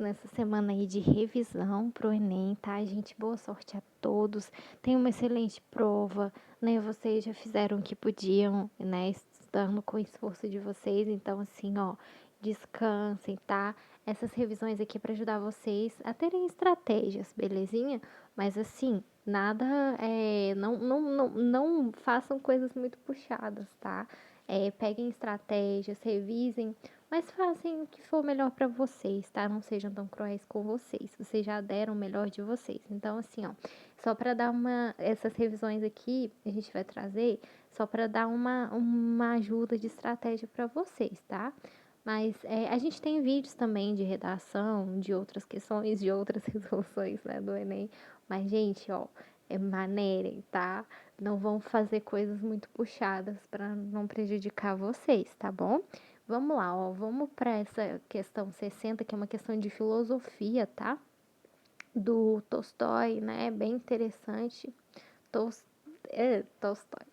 nessa semana aí de revisão pro Enem, tá, gente? Boa sorte a todos. Tenham uma excelente prova, né? Vocês já fizeram o que podiam, né? Estando com o esforço de vocês. Então, assim, ó, descansem, tá? Essas revisões aqui é para ajudar vocês a terem estratégias, belezinha? Mas, assim, nada, não façam coisas muito puxadas, tá? Peguem estratégias, revisem, mas fazem o que for melhor para vocês, tá? Não sejam tão cruéis com vocês. Vocês já deram o melhor de vocês. Então, assim, ó, só para dar essas revisões aqui, a gente vai trazer só para dar uma ajuda de estratégia para vocês, tá? Mas a gente tem vídeos também de redação, de outras questões, de outras resoluções, né, do Enem. Mas, gente, ó, maneirem, tá? Não vão fazer coisas muito puxadas para não prejudicar vocês, tá bom? Vamos lá, ó, vamos para essa questão 60, que é uma questão de filosofia, tá? Do Tolstói, né? Bem interessante. Tolstói.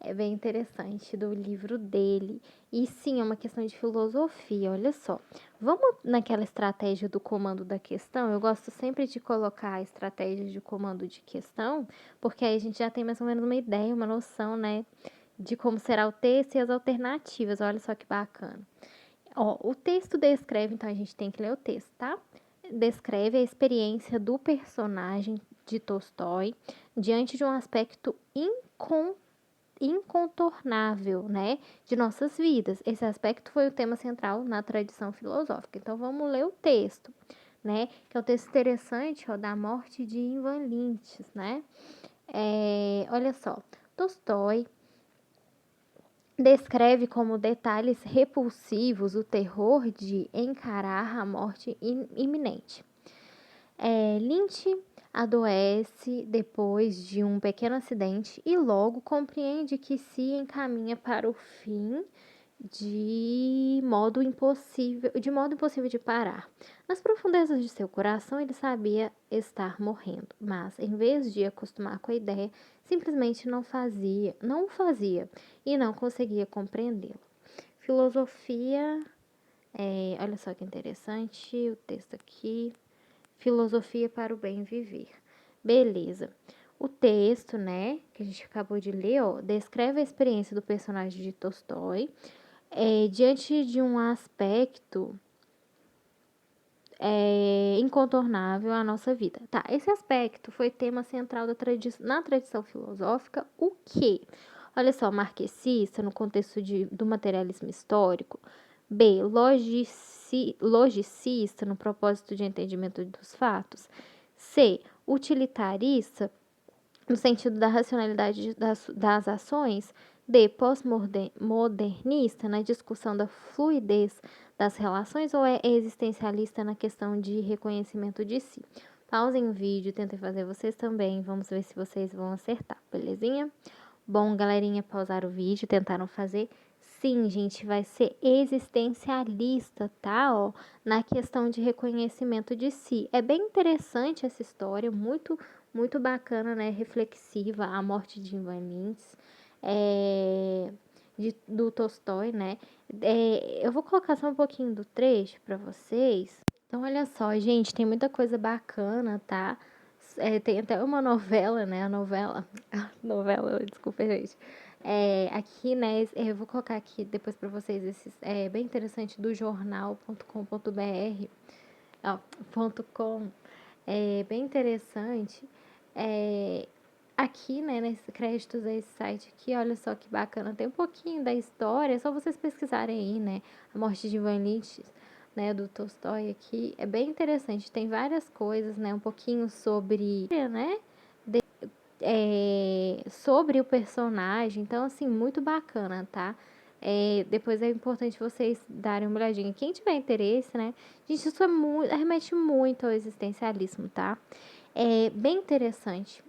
É bem interessante do livro dele. E sim, é uma questão de filosofia, olha só. Vamos naquela estratégia do comando da questão. Eu gosto sempre de colocar a estratégia de comando de questão, porque aí a gente já tem mais ou menos uma ideia, uma noção, né? De como será o texto e as alternativas. Olha só que bacana. Ó, o texto descreve, então a gente tem que ler o texto, tá? Descreve a experiência do personagem de Tolstói diante de um aspecto incontornável, né, de nossas vidas. Esse aspecto foi o tema central na tradição filosófica. Então vamos ler o texto, né, que é um texto interessante, ó, da morte de Ivan Lins, né? Olha só, Tolstói descreve como detalhes repulsivos o terror de encarar a morte iminente. Lynch adoece depois de um pequeno acidente e logo compreende que se encaminha para o fim de modo impossível de parar. Nas profundezas de seu coração, ele sabia estar morrendo, mas em vez de acostumar com a ideia, simplesmente não o fazia e não conseguia compreendê-lo. Filosofia, olha só que interessante o texto aqui. Filosofia para o bem viver. Beleza. O texto, né, que a gente acabou de ler, ó, descreve a experiência do personagem de Tolstói diante de um aspecto incontornável à nossa vida. Tá, esse aspecto foi tema central na tradição filosófica, o quê? Olha só, marxista, no contexto do materialismo histórico. B, logicista, no propósito de entendimento dos fatos. C, utilitarista, no sentido da racionalidade das ações. D, pós-modernista, na discussão da fluidez das relações, ou é existencialista na questão de reconhecimento de si? Pausem o vídeo, tentem fazer vocês também, vamos ver se vocês vão acertar, belezinha? Bom, galerinha, pausaram o vídeo, tentaram fazer. Sim, gente, vai ser existencialista, tá? Ó, na questão de reconhecimento de si. É bem interessante essa história, muito bacana, né? Reflexiva, a morte de Ivan Lins, do Tolstói, né? Eu vou colocar só um pouquinho do trecho para vocês. Então, olha só, gente, tem muita coisa bacana, tá? Tem até uma novela, né? Desculpa, gente. Aqui, né? Eu vou colocar aqui depois para vocês esses. É bem interessante do jornal.com.br. Ó, .com. É bem interessante. Aqui, né, nesses créditos a esse site aqui, olha só que bacana, tem um pouquinho da história, é só vocês pesquisarem aí, né, a morte de Ivan Lins, né, do Tolstói aqui, é bem interessante, tem várias coisas, né, um pouquinho sobre, né, sobre o personagem, então, assim, muito bacana, tá? Depois é importante vocês darem uma olhadinha. Quem tiver interesse, né? Gente, isso remete muito ao existencialismo, tá? É bem interessante.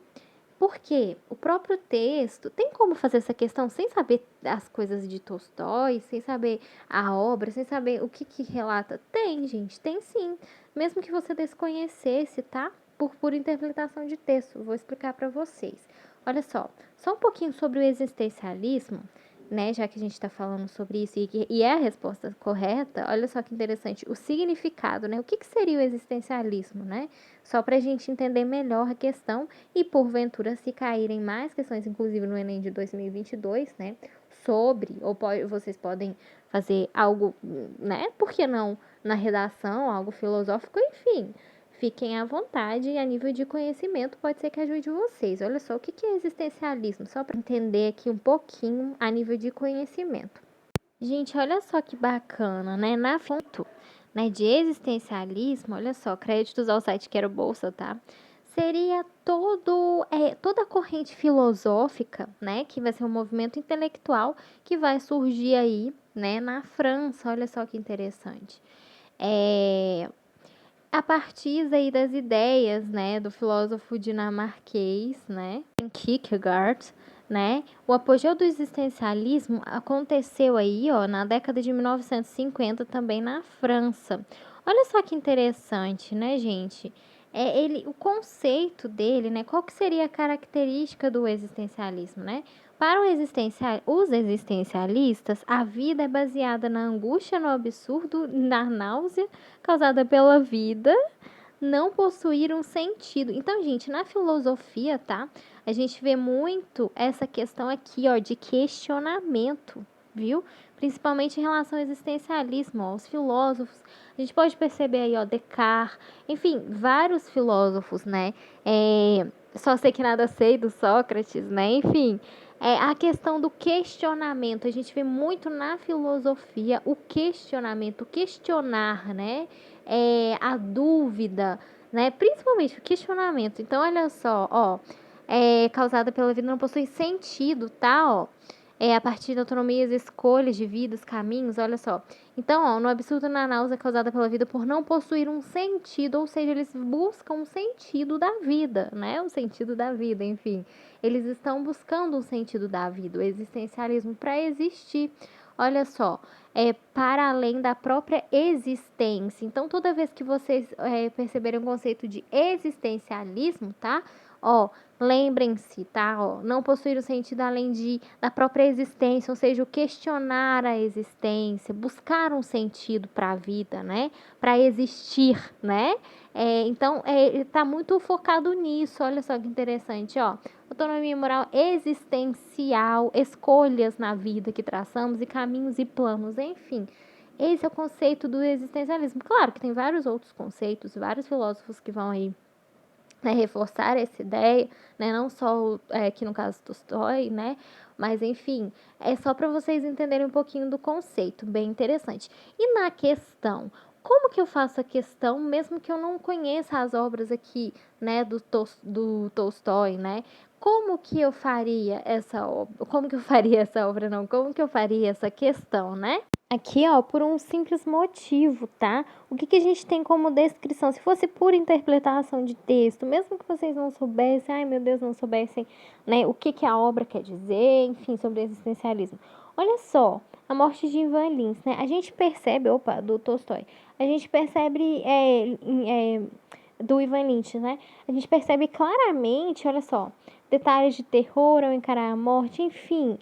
Porque o próprio texto tem como fazer essa questão sem saber as coisas de Tolstói, sem saber a obra, sem saber o que relata? Tem, gente, tem sim. Mesmo que você desconhecesse, tá? Por interpretação de texto. Vou explicar para vocês. Olha só um pouquinho sobre o existencialismo. né, já que a gente está falando sobre isso e é a resposta correta, olha só que interessante, o significado, né, o que seria o existencialismo, né, só para a gente entender melhor a questão e porventura se caírem mais questões, inclusive no Enem de 2022, né, sobre, ou vocês podem fazer algo, né, por que não na redação, algo filosófico, enfim, fiquem à vontade e a nível de conhecimento pode ser que ajude vocês. Olha só, o que é existencialismo? Só para entender aqui um pouquinho a nível de conhecimento. Gente, olha só que bacana, né? Na fonte, né, de existencialismo, olha só, créditos ao site Quero Bolsa, tá? Seria toda a corrente filosófica, né? Que vai ser um movimento intelectual que vai surgir aí, né? Na França, olha só que interessante. A partir aí das ideias, né, do filósofo dinamarquês, né, Kierkegaard, né, o apogeu do existencialismo aconteceu aí, ó, na década de 1950 também na França. Olha só que interessante, né, gente? O conceito dele, né, qual que seria a característica do existencialismo, né? Para os existencialistas, a vida é baseada na angústia, no absurdo, na náusea causada pela vida não possuir um sentido. Então, gente, na filosofia, tá? A gente vê muito essa questão aqui, ó, de questionamento, viu? Principalmente em relação ao existencialismo, ó, os filósofos. A gente pode perceber aí, ó, Descartes, enfim, vários filósofos, né? Só sei que nada sei do Sócrates, né? Enfim, a questão do questionamento. A gente vê muito na filosofia o questionamento, o questionar, né? A dúvida, né? Principalmente o questionamento. Então, olha só, ó, causada pela vida não possui sentido, tá? Ó, a partir da autonomia, escolhas de vidas, caminhos, olha só. Então, ó, no absurdo na náusea causada pela vida por não possuir um sentido, ou seja, eles buscam um sentido da vida, né? O sentido da vida, enfim. Eles estão buscando um sentido da vida, o existencialismo para existir. Olha só, para além da própria existência. Então, toda vez que vocês perceberem o conceito de existencialismo, tá? Ó, lembrem-se, tá? Ó, não possuir o sentido além da própria existência, ou seja, o questionar a existência, buscar um sentido para a vida, né? Para existir, né? Então, está muito focado nisso. Olha só que interessante, ó. Autonomia moral existencial, escolhas na vida que traçamos e caminhos e planos, enfim. Esse é o conceito do existencialismo. Claro que tem vários outros conceitos, vários filósofos que vão aí, né, reforçar essa ideia, né, não só aqui no caso Tolstói, né, mas enfim, é só para vocês entenderem um pouquinho do conceito, bem interessante. E na questão, como que eu faço a questão, mesmo que eu não conheça as obras aqui, né, do Tolstói, né, como que eu faria essa obra, como que eu faria essa obra, não, como que eu faria essa questão, né? Aqui, ó, por um simples motivo, tá? O que a gente tem como descrição? Se fosse pura interpretação de texto, mesmo que vocês não soubessem, ai meu Deus, não soubessem, né, o que a obra quer dizer, enfim, sobre existencialismo. Olha só, a morte de Ivan Lins, né? A gente percebe, do Tolstói, a gente percebe, do Ivan Lins, né? A gente percebe claramente, olha só, detalhes de terror ao encarar a morte, enfim,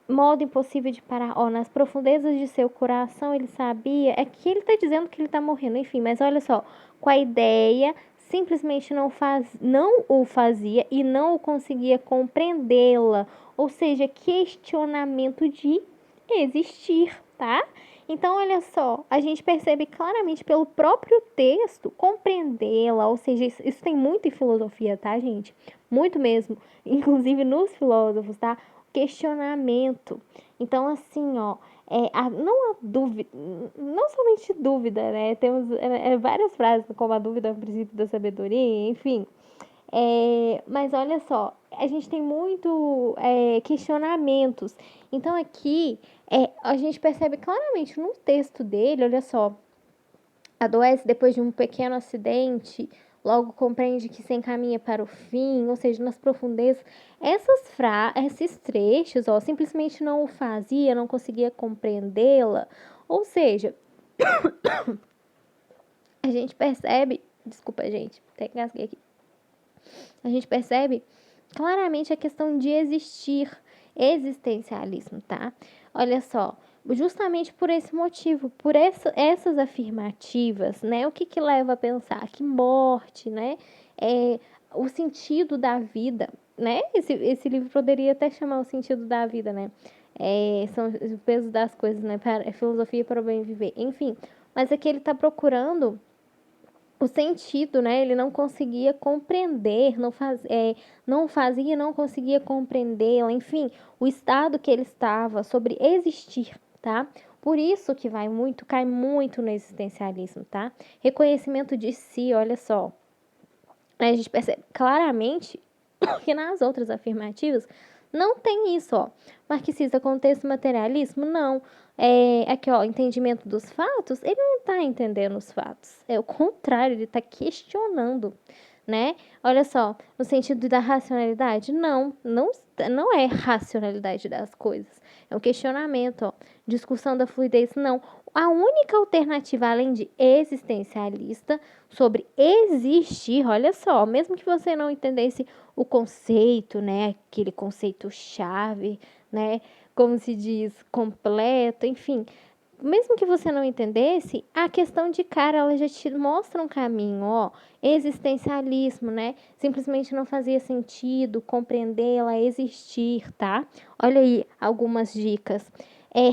modo impossível de parar. Ó, nas profundezas de seu coração ele sabia. É que ele tá dizendo que ele tá morrendo, enfim, mas olha só, com a ideia, simplesmente não o fazia e não o conseguia compreendê-la. Ou seja, questionamento de existir, tá? Então, olha só, a gente percebe claramente pelo próprio texto compreendê-la, ou seja, isso tem muito em filosofia, tá, gente? Muito mesmo, inclusive nos filósofos, tá? Questionamento. Então, assim, ó, não há dúvida, não somente dúvida, né? Temos várias frases, como a dúvida é o princípio da sabedoria, enfim. Mas olha só, a gente tem muito questionamentos. Então, aqui, a gente percebe claramente no texto dele, olha só, adoece depois de um pequeno acidente, logo compreende que se encaminha para o fim, ou seja, nas profundezas. Esses trechos, ó, simplesmente não o fazia, não conseguia compreendê-la. Ou seja, a gente percebe, desculpa, gente, até engasguei aqui. A gente percebe claramente a questão de existir. existencialismo, tá? Olha só, justamente por esse motivo, por essas afirmativas, né? O que que leva a pensar? Que morte, né? É, o sentido da vida, né? Esse livro poderia até chamar o sentido da vida, né? São o peso das coisas, né? Filosofia para o bem viver. Enfim, mas aqui ele está procurando o sentido, né? Ele não conseguia compreender, não fazia, não conseguia compreendê-la, enfim, o estado que ele estava sobre existir, tá? Por isso que cai muito no existencialismo, tá? Reconhecimento de si, olha só. A gente percebe claramente que nas outras afirmativas não tem isso, ó. Marxista, contexto, materialismo, não. Aqui, ó, entendimento dos fatos, ele não está entendendo os fatos. É o contrário, ele está questionando, né? Olha só, no sentido da racionalidade, não é racionalidade das coisas. É um questionamento, ó. Discussão da fluidez, não. A única alternativa, além de existencialista, sobre existir, olha só, mesmo que você não entendesse o conceito, né, aquele conceito-chave, né, como se diz, completo, enfim, mesmo que você não entendesse, a questão de cara, ela já te mostra um caminho, ó, existencialismo, né, simplesmente não fazia sentido compreendê-la, existir, tá? Olha aí algumas dicas.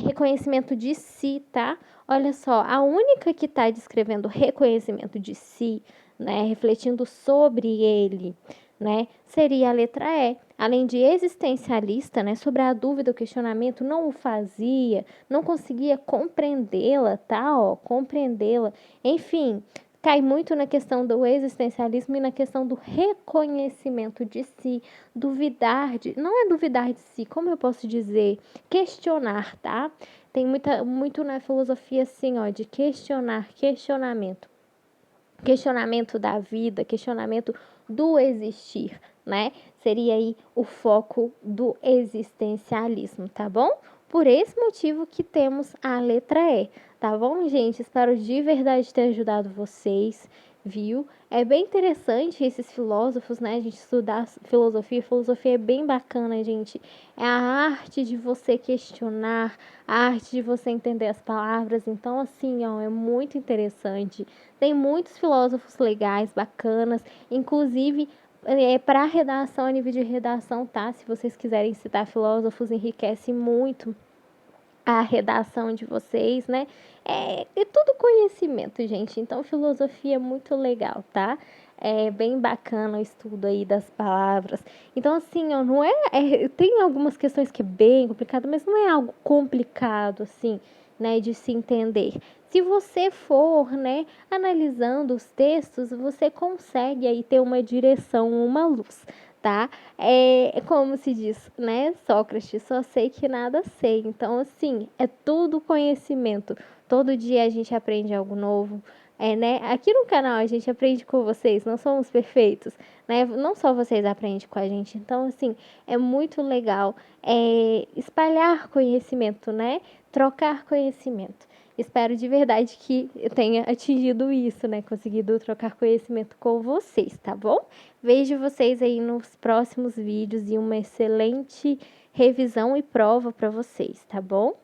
Reconhecimento de si, tá? Olha só, a única que está descrevendo reconhecimento de si, né, refletindo sobre ele, né, seria a letra E. Além de existencialista, né, sobre a dúvida, o questionamento, não o fazia, não conseguia compreendê-la, tá? Ó, compreendê-la. Enfim, cai muito na questão do existencialismo e na questão do reconhecimento de si, não é duvidar de si, como eu posso dizer, questionar, tá? Tem muito na filosofia assim, ó, de questionamento. Questionamento da vida, questionamento do existir, né? Seria aí o foco do existencialismo, tá bom? Por esse motivo que temos a letra E, tá bom, gente? Espero de verdade ter ajudado vocês, viu? É bem interessante esses filósofos, né? A gente estudar filosofia. Filosofia é bem bacana, gente. É a arte de você questionar, a arte de você entender as palavras. Então, assim, ó, é muito interessante. Tem muitos filósofos legais, bacanas, inclusive para redação, a nível de redação, tá? Se vocês quiserem citar filósofos, enriquece muito a redação de vocês, né? É tudo conhecimento, gente. Então, filosofia é muito legal, tá? É bem bacana o estudo aí das palavras. Então, assim, ó, não tem algumas questões que é bem complicado, mas não é algo complicado, assim, né, de se entender. Se você for, né, analisando os textos, você consegue aí ter uma direção, uma luz, tá? Como se diz, né, Sócrates, só sei que nada sei. Então, assim, é tudo conhecimento. Todo dia a gente aprende algo novo. Né? Aqui no canal a gente aprende com vocês, não somos perfeitos, né? Não só vocês aprendem com a gente. Então, assim, é muito legal espalhar conhecimento, né? Trocar conhecimento. Espero de verdade que eu tenha atingido isso, né? Conseguido trocar conhecimento com vocês, tá bom? Vejo vocês aí nos próximos vídeos e uma excelente revisão e prova para vocês, tá bom?